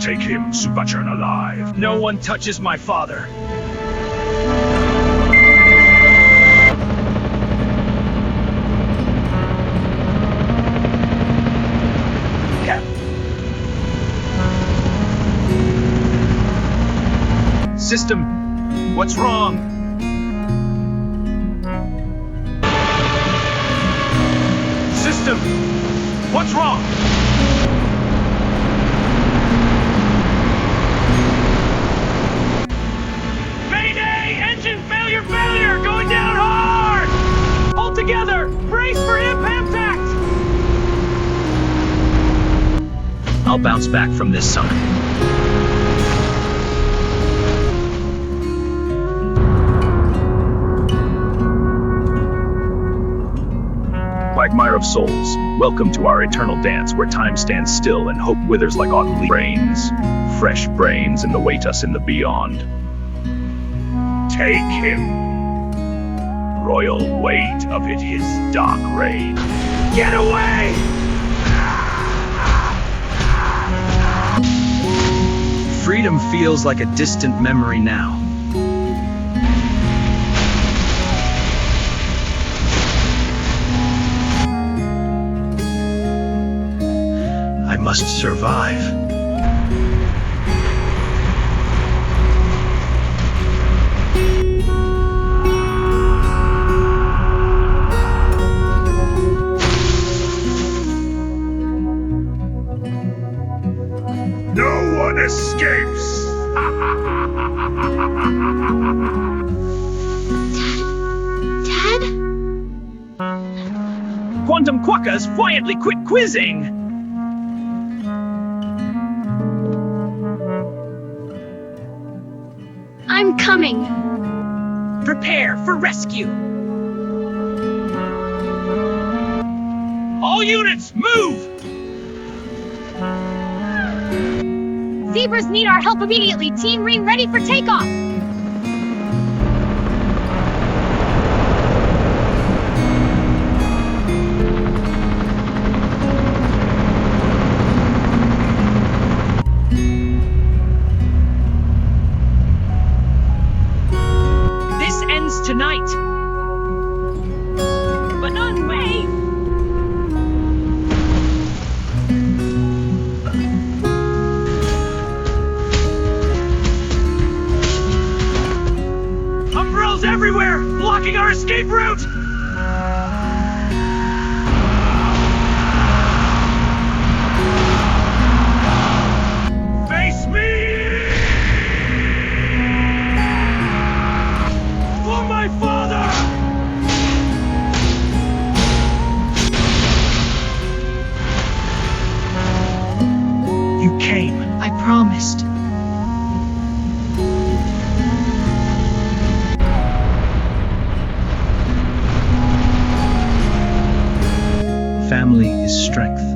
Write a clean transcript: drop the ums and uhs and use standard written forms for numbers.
Take him, Subachurn alive. No one touches my father. Cap. System, what's wrong? System, what's wrong? Failure! Going down hard! Hold together! Brace for impact! I'll bounce back from this summit. Quagmire of souls, welcome to our eternal dance where time stands still and hope withers like autumn leaves. Brains, fresh brains, and await us in the beyond. Take him. Royal weight of it, his dark reign. Get away! Freedom feels like a distant memory now. I must survive. No one escapes! Dad? Quantum Quokkas quietly quit quizzing! I'm coming. Prepare for rescue! All units, move! Zebras need our help immediately. Team Ring ready for takeoff. This ends tonight. But none wave! Everywhere, blocking our escape route! Face me! For my father! You came. I promised. Family is strength.